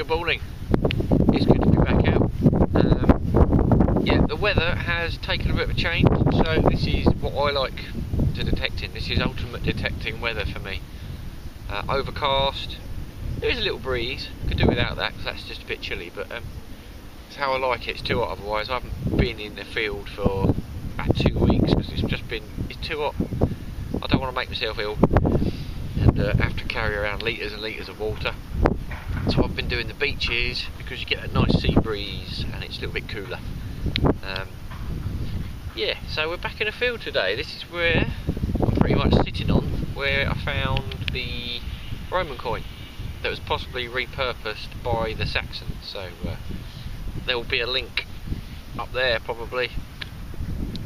Good morning. It's good to be back out. Yeah, the weather has taken a bit of a change, so this is what I like to detect in. This is ultimate detecting weather for me. Overcast. There is a little breeze. Could do without that because that's just a bit chilly, but it's how I like it. It's too hot otherwise. I haven't been in the field for about 2 weeks because it's too hot. I don't want to make myself ill and have to carry around litres and litres of water. So I've been doing the beaches because you get a nice sea breeze and it's a little bit cooler. Yeah, so we're back in the field today. This is where I'm pretty much sitting on, where I found the Roman coin that was possibly repurposed by the Saxons. So there will be a link up there probably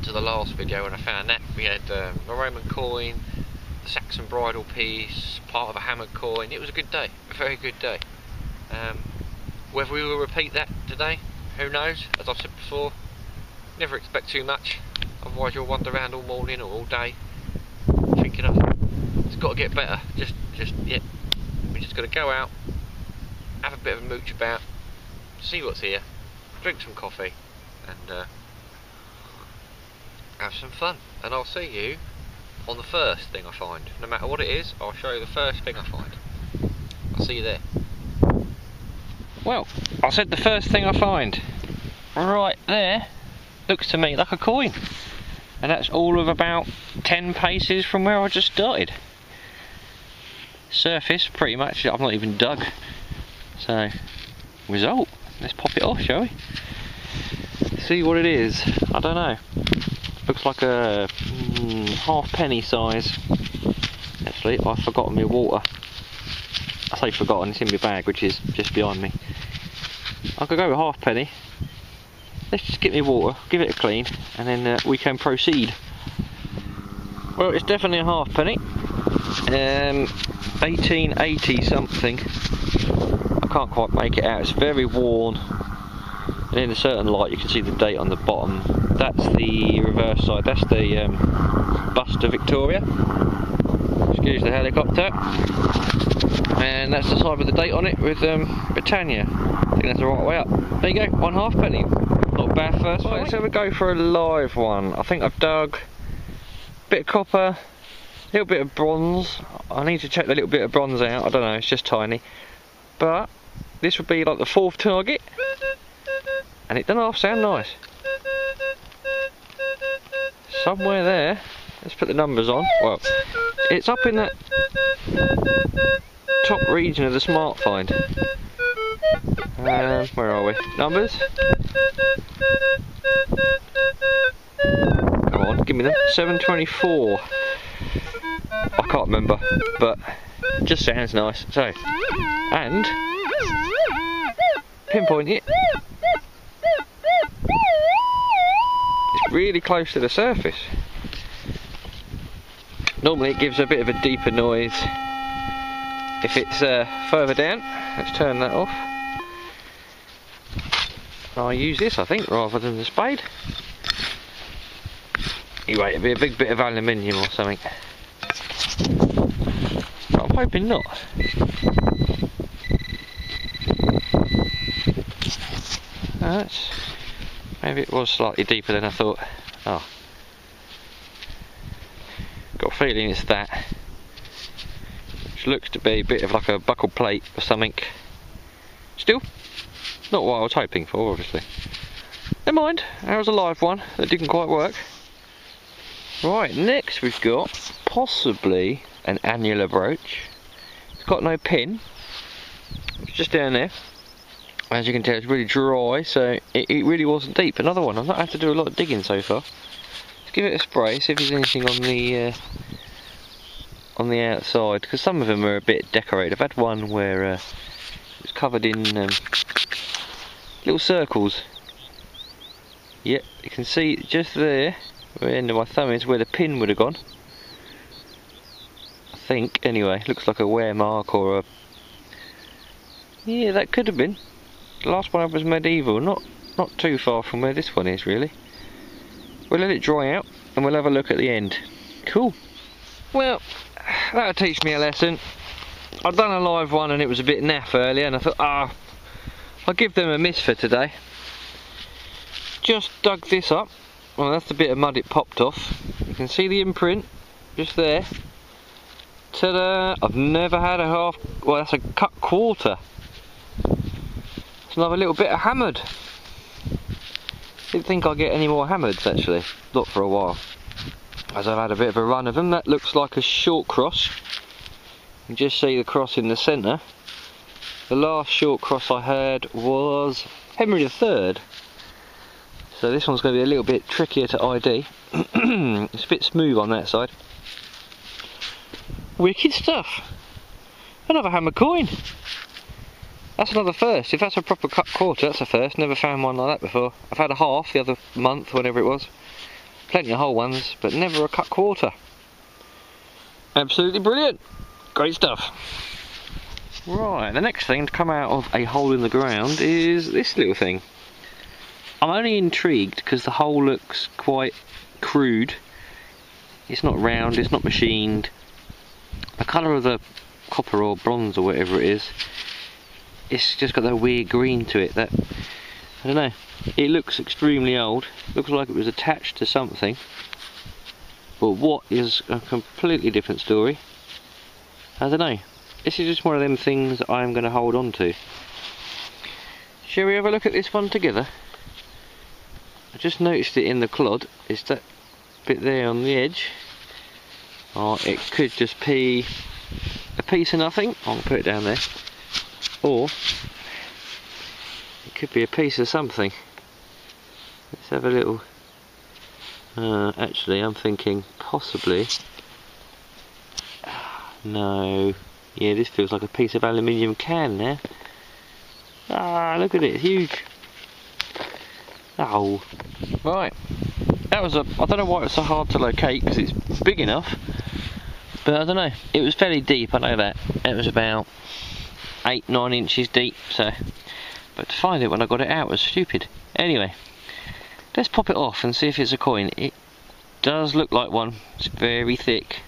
to the last video when I found that. We had a Roman coin, the Saxon bridal piece, part of a hammered coin. It was a good day, a very good day. Whether we will repeat that today, who knows? As I've said before, never expect too much, otherwise you'll wander around all morning or all day thinking, oh, it's got to get better. Yeah, we just got to go out, have a bit of a mooch about, see what's here, drink some coffee and have some fun. And I'll see you on the first thing I find. No matter what it is, I'll show you the first thing I find. I'll see you there. Well, I said the first thing I find. Right there, looks to me like a coin. And that's all of about 10 paces from where I just started. Surface, pretty much, I've not even dug. So, result, let's pop it off, shall we? See what it is, I don't know. Looks like a halfpenny size. Actually, I've forgotten my water. I say forgotten, it's in my bag, which is just behind me. I could go with halfpenny. Let's just get me water, give it a clean, and then we can proceed. Well, it's definitely a halfpenny. 1880 something. I can't quite make it out. It's very worn, and in a certain light you can see the date on the bottom. That's the reverse side. That's the bust of Victoria. Excuse the helicopter. And that's the side with the date on it with Britannia. I think that's the right way up. There you go, one halfpenny. Not bad first one. So we go for a live one. I think I've dug a bit of copper, a little bit of bronze. I need to check the little bit of bronze out. I don't know, it's just tiny. But this would be like the 4th target. And it doesn't half sound nice. Somewhere there, let's put the numbers on. Well, it's up in that top region of the smart find. Where are we? Numbers? Come on, give me them. 724. I can't remember, but it just sounds nice. So, and pinpoint it. It's really close to the surface. Normally it gives a bit of a deeper noise if it's further down. Let's turn that off. I'll use this, I think, rather than the spade. Anyway, it'll be a big bit of aluminium or something. But I'm hoping not. Maybe it was slightly deeper than I thought. Oh. Got a feeling it's that. Which looks to be a bit of like a buckle plate or something. Still, not what I was hoping for, obviously. Never mind, there was a live one that didn't quite work. Right, next we've got possibly an annular brooch. It's got no pin. It's just down there. As you can tell, it's really dry, so it really wasn't deep. Another one. I've not had to do a lot of digging so far. Let's give it a spray, see if there's anything on the outside, because some of them are a bit decorated. I've had one where it's covered in little circles. Yep, you can see just there, where the end of my thumb is, where the pin would have gone. I think, anyway, looks like a wear mark or a... Yeah, that could have been. The last one was medieval, not too far from where this one is, really. We'll let it dry out, and we'll have a look at the end. Cool. Well, that'll teach me a lesson. I'd done a live one and it was a bit naff earlier, and I thought, I'll give them a miss for today. Just dug this up. Well, that's the bit of mud it popped off. You can see the imprint just there. Ta-da! I've never had a half, well, that's a cut quarter. It's another little bit of hammered. Didn't think I'd get any more hammereds actually, not for a while. As I've had a bit of a run of them. That looks like a short cross. You can just see the cross in the centre. The last short cross I heard was Henry III. So this one's going to be a little bit trickier to ID. It's a bit smooth on that side. Wicked stuff. Another hammer coin. That's another first. If that's a proper cut quarter, that's a first. Never found one like that before. I've had a half the other month, whenever it was. Plenty of whole ones, but never a cut quarter. Absolutely brilliant. Great stuff. Right, the next thing to come out of a hole in the ground is this little thing. I'm only intrigued because the hole looks quite crude. It's not round, it's not machined. The colour of the copper or bronze or whatever it is, it's just got that weird green to it that, I don't know, it looks extremely old. Looks like it was attached to something, but what is a completely different story. I don't know. This is just one of them things that I'm going to hold on to. Shall we have a look at this one together? I just noticed it in the clod. It's that bit there on the edge. Oh, it could just be a piece of nothing. I'll put it down there. Or it could be a piece of something. Let's have a little. Actually, I'm thinking possibly. No. Yeah, this feels like a piece of aluminium can now. Ah, look at it, it's huge. Oh. Right. That was I don't know why it's so hard to locate, because it's big enough. But I don't know. It was fairly deep, I know that. It was about 8-9 inches deep, so. But to find it when I got it out was stupid. Anyway. Let's pop it off and see if it's a coin. It does look like one. It's very thick.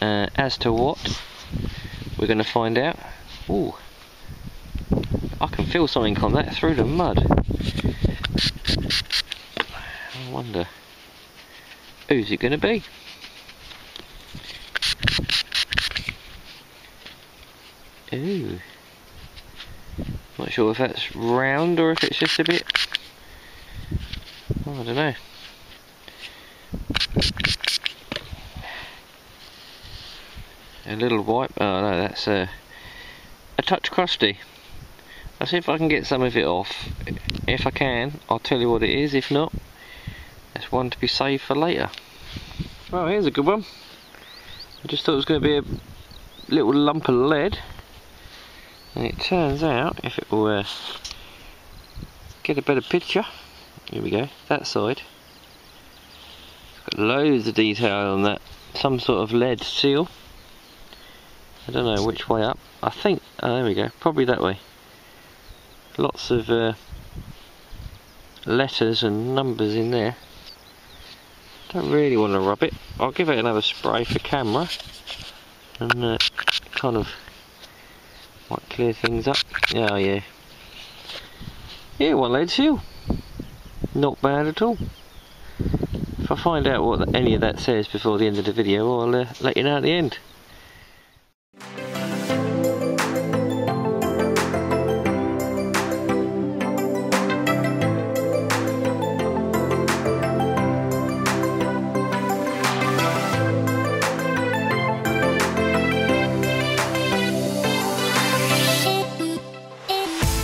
As to what, we're going to find out. Ooh, I can feel something on that through the mud. I wonder, who's it going to be? Ooh, not sure if that's round or if it's just a bit, oh, I don't know. A little wipe. Oh no, that's a touch crusty. I'll see if I can get some of it off. If I can, I'll tell you what it is. If not, that's one to be saved for later. Well, here's a good one. I just thought it was going to be a little lump of lead, and it turns out, if it will get a better picture, here we go, that side. It's got loads of detail on that. Some sort of lead seal. I don't know which way up. I think, oh, there we go, probably that way. Lots of letters and numbers in there. Don't really want to rub it. I'll give it another spray for camera, and kind of might clear things up. Oh yeah. Yeah, one lead seal. Not bad at all. If I find out what any of that says before the end of the video, I'll let you know at the end.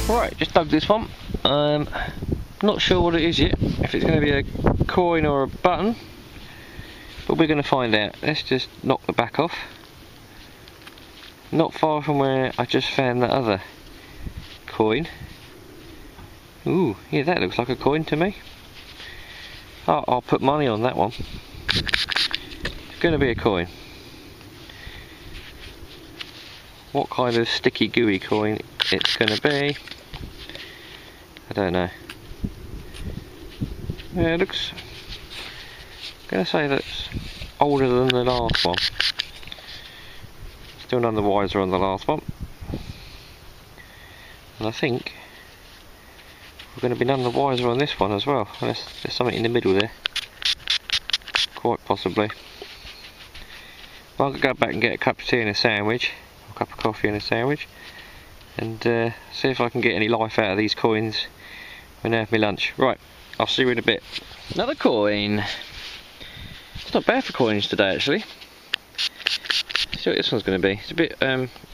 Right, just dug this one. Not sure what it is yet, if it's going to be a coin or a button, but we're going to find out. Let's just knock the back off. Not far from where I just found that other coin. Ooh, yeah, that looks like a coin to me. I'll put money on that one. It's going to be a coin. What kind of sticky gooey coin it's going to be, I don't know. Yeah, it looks, I'm going to say that's older than the last one. Still none the wiser on the last one. And I think we're going to be none the wiser on this one as well, unless there's something in the middle there. Quite possibly. Well, I'll go back and get a cup of tea and a sandwich, or a cup of coffee and a sandwich, and see if I can get any life out of these coins when I have my lunch. Right, I'll see you in a bit. Another coin. It's not bad for coins today, actually. Let's see what this one's going to be. It's a bit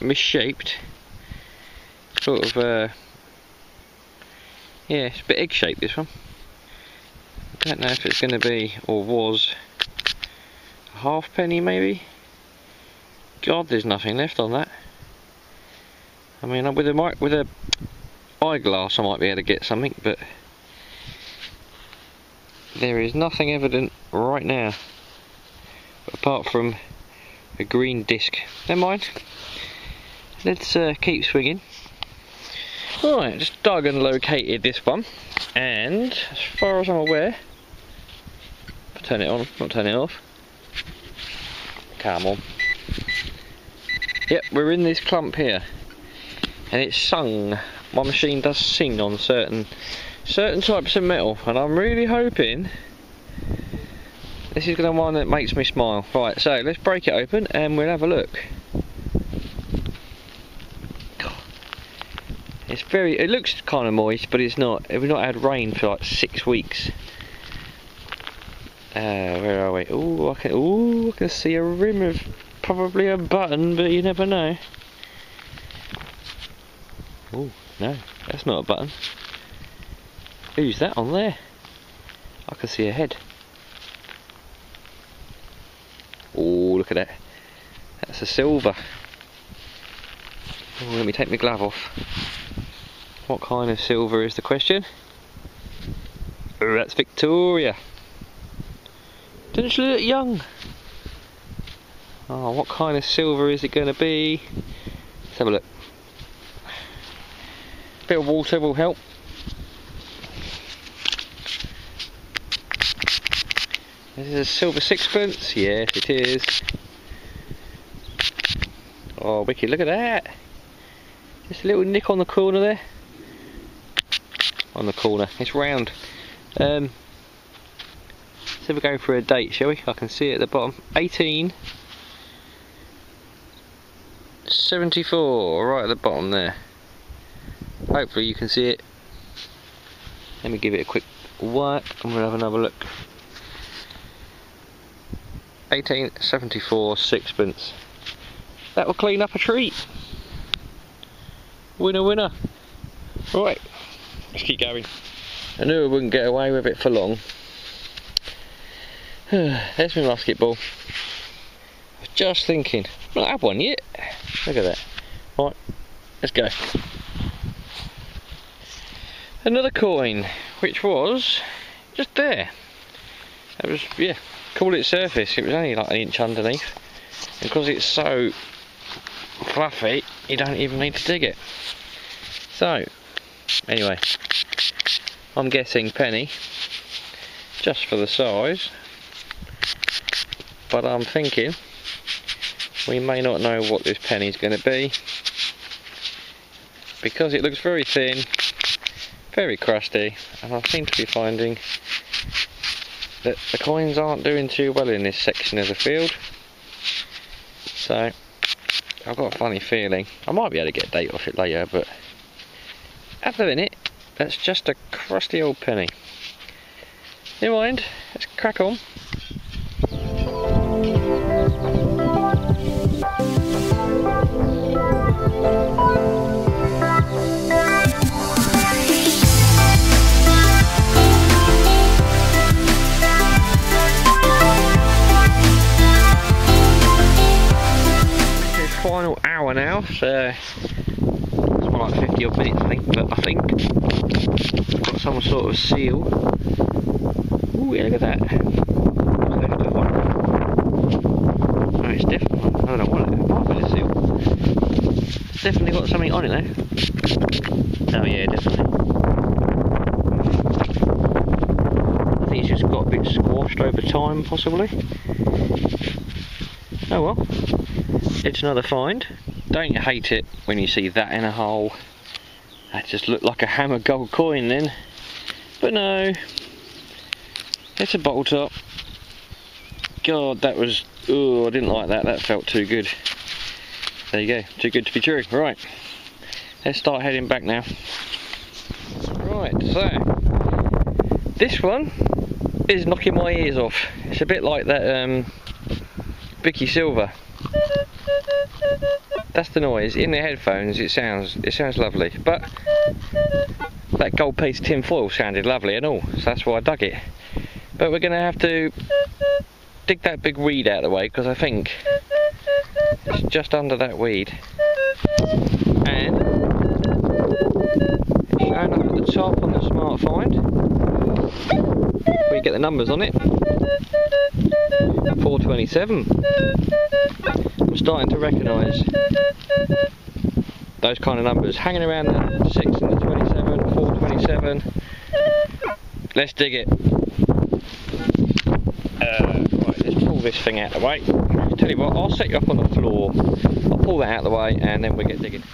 misshaped. Sort of, yeah, it's a bit egg-shaped, this one. I don't know if it's going to be, or was, a halfpenny maybe? God, there's nothing left on that. I mean, with a eyeglass I might be able to get something, but there is nothing evident right now, apart from a green disc. Never mind. Let's keep swinging. Right, just dug and located this one, and as far as I'm aware, turn it on, not turn it off. Come on. Yep, we're in this clump here, and it's sung. My machine does sing on certain types of metal, and I'm really hoping this is going to be one that makes me smile. Right, so let's break it open and we'll have a look. It looks kind of moist, but it's not. We've not had rain for like 6 weeks. Where are we? Oh, I can see a rim of probably a button, but you never know. Oh no, that's not a button. Who's that on there? I can see a head. Oh, look at that. That's a silver. Oh, let me take my glove off. What kind of silver is the question? Oh, that's Victoria. Doesn't she look young? Oh, what kind of silver is it going to be? Let's have a look. A bit of water will help. This is a silver sixpence. Yes, it is. Oh, wicked! Look at that. Just a little nick on the corner there. On the corner. It's round. So we're going for a date, shall we? I can see it at the bottom. 1874, right at the bottom there. Hopefully you can see it. Let me give it a quick work and we'll have another look. 1874 sixpence. That will clean up a treat. Winner, winner. Right, let's keep going. I knew I wouldn't get away with it for long. There's my musket ball. I was just thinking, I've not had one yet. Look at that. Right, let's go. Another coin, which was just there. That was, yeah, call it surface. It was only like an inch underneath. And because it's so fluffy, you don't even need to dig it. So, anyway, I'm guessing penny, just for the size. But I'm thinking we may not know what this penny's going to be, because it looks very thin, very crusty, and I seem to be finding that the coins aren't doing too well in this section of the field. So I've got a funny feeling I might be able to get a date off it later, but at the minute that's just a crusty old penny. Never mind, let's crack on. Final hour now, so it's more like 50 odd minutes I think, but I think I've got some sort of seal. Ooh, yeah, look at that. No, it's definitely, I don't know what it is, might be a seal. It's definitely got something on it though. Oh yeah, definitely. I think it's just got a bit squashed over time possibly. Oh well. It's another find. Don't you hate it when you see that in a hole? That just looked like a hammered gold coin then, but no, it's a bottle top. God, that was, oh, I didn't like that, that felt too good. There you go, too good to be true. Right, let's start heading back now. Right, so, this one is knocking my ears off. It's a bit like that Vicky Silver. That's the noise. In the headphones it sounds lovely, but that gold piece tin foil sounded lovely and all, so that's why I dug it. But we're going to have to dig that big weed out of the way, because I think it's just under that weed. And it's showing up at the top on the Smart Find. We get the numbers on it. 427. I'm starting to recognise those kind of numbers, hanging around the 6 and the 27, 427. Let's dig it. Right, let's pull this thing out of the way. Tell you what, I'll set you up on the floor. I'll pull that out of the way and then we'll get digging.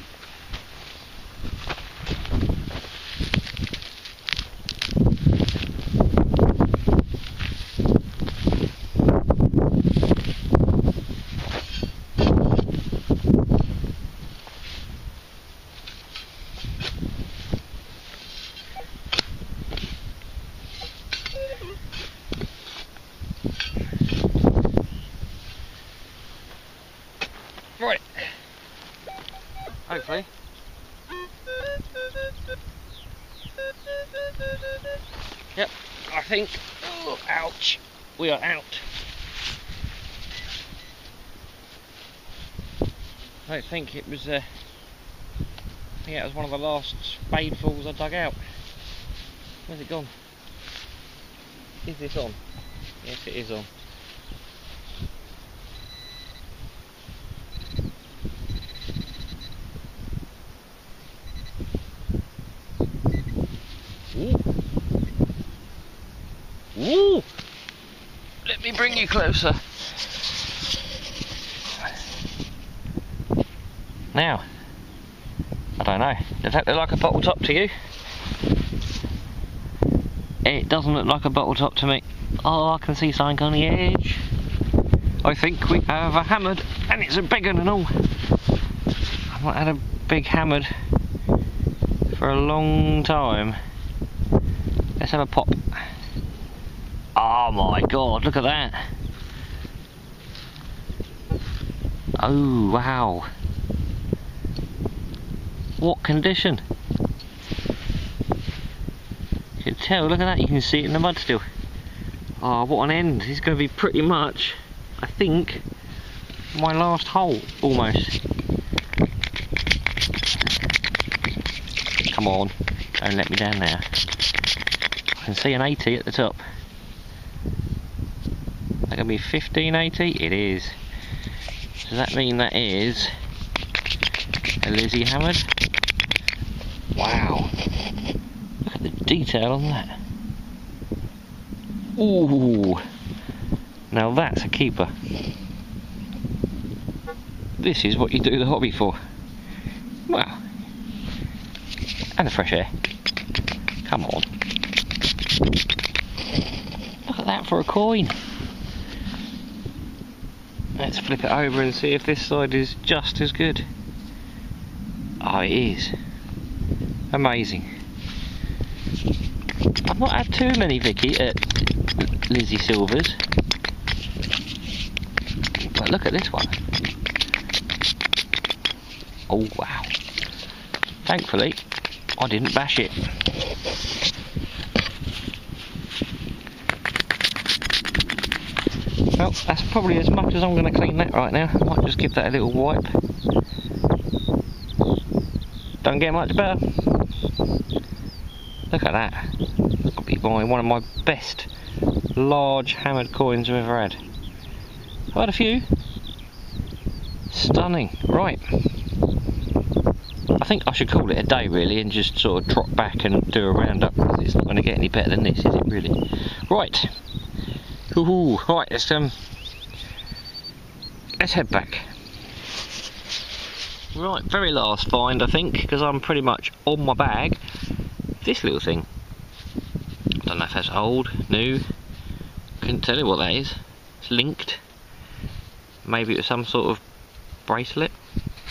Right, hopefully. Yep, I think, oh, ouch, we are out. I don't think it was, I think it was one of the last spadefuls I dug out. Where's it gone? Is this on? Yes, it is on. Ooh! Let me bring you closer. Now, I don't know, does that look like a bottle top to you? It doesn't look like a bottle top to me. Oh, I can see something on the edge. I think we have a hammered, and it's a big one and all. I've not had a big hammered for a long time. Let's have a pop. Oh my god, look at that. Oh wow. What condition. You can tell, look at that, you can see it in the mud still. Oh, what an end. This is going to be pretty much, I think, my last hole, almost. Come on, don't let me down there. I can see an 80 at the top. That gonna be 1580? It is. Does that mean that is a Lizzy Hammered? Wow. Look at the detail on that. Ooh. Now that's a keeper. This is what you do the hobby for. Wow. And the fresh air. Come on. Look at that for a coin. Let's flip it over and see if this side is just as good. Oh, it is. Amazing. I've not had too many Lizzy Silvers. But look at this one. Oh wow. Thankfully, I didn't bash it. Well, that's probably as much as I'm going to clean that right now. I might just give that a little wipe. Don't get much better. Look at that. That's got to be one of my best large hammered coins I've ever had. I've had a few. Stunning. Right. I think I should call it a day really and just sort of trot back and do a roundup, because it's not going to get any better than this, is it really? Right. Ooh, right, let's head back. Right, very last find I think, because I'm pretty much on my bag. This little thing. I don't know if that's old, new. Couldn't tell you what that is. It's linked. Maybe it was some sort of bracelet.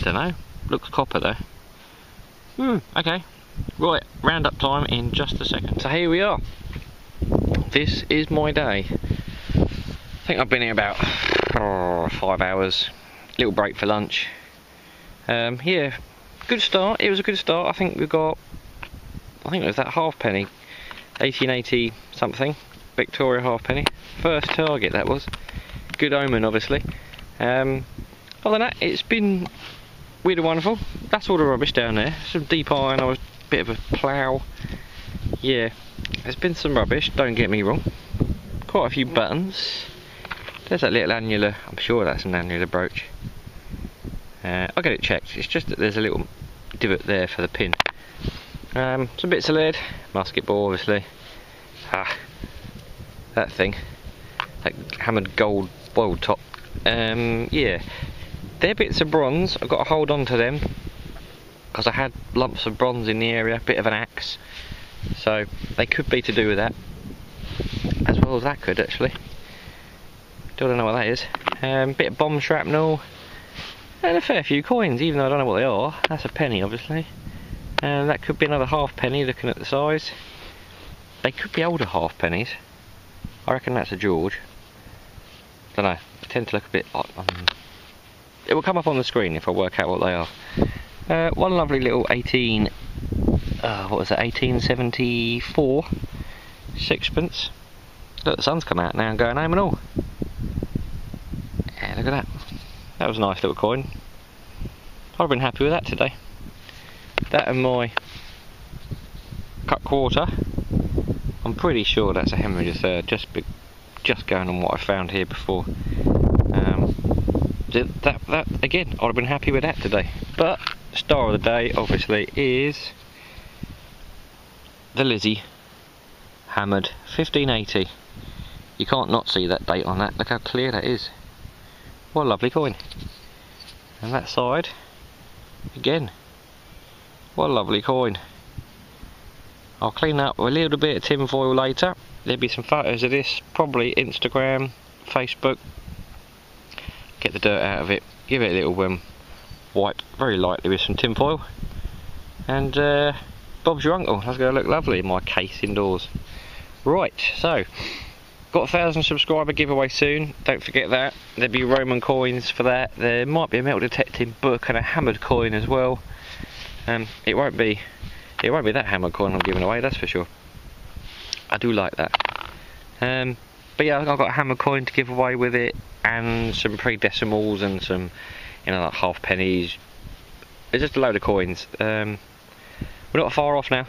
Don't know. Looks copper though. Okay. Right, roundup time in just a second. So here we are. This is my day. I think I've been here about 5 hours. Little break for lunch. Yeah, good start. It was a good start. I think we got, it was that halfpenny, 1880 something, Victoria halfpenny. First target that was. Good omen, obviously. Other than that, it's been weird and wonderful. That's all the rubbish down there. Some deep iron. I was a bit of a plough. Yeah, there's been some rubbish. Don't get me wrong. Quite a few buttons. There's that little annular. I'm sure that's an annular brooch. I'll get it checked. It's just that there's a little divot there for the pin. Some bits of lead, musket ball obviously. That thing, that hammered gold boil top. Yeah, they're bits of bronze. I've got to hold on to them because I had lumps of bronze in the area, a bit of an axe. So they could be to do with that, as well as that could actually. Don't know what that is. Bit of bomb shrapnel. And a fair few coins, even though I don't know what they are. That's a penny, obviously. That could be another halfpenny, looking at the size. They could be older halfpennies. I reckon that's a George. Don't know. They tend to look a bit. It will come up on the screen if I work out what they are. One lovely little 1874 sixpence. Look, the sun's come out now and going home and all. Yeah, look at that. That was a nice little coin. I've been happy with that today. That and my cut quarter. I'm pretty sure that's a Henry III, just going on what I found here before. That again, I'd have been happy with that today. But star of the day, obviously, is the Lizzy Hammered 1580. You can't not see that date on that. Look how clear that is. What a lovely coin. And that side, again, what a lovely coin. I'll clean up with a little bit of tin foil later. There'll be some photos of this, probably Instagram, Facebook. Get the dirt out of it, give it a little wipe very lightly with some tin foil. And Bob's your uncle. That's going to look lovely in my case indoors. Right, so got 1,000 subscriber giveaway soon. Don't forget that. There'll be Roman coins for that. There might be a metal detecting book and a hammered coin as well. It won't be that hammered coin I'm giving away, that's for sure. I do like that. But yeah, I've got a hammered coin to give away with it, and some pre-decimals and some, like half pennies. It's just a load of coins. We're not far off now.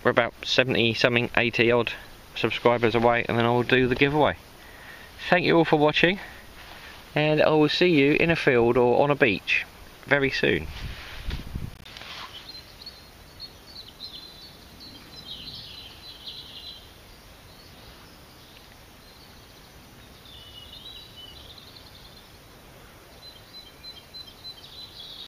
We're about 70 something, 80 odd subscribers away, and then I'll do the giveaway. Thank you all for watching, and I will see you in a field or on a beach very soon.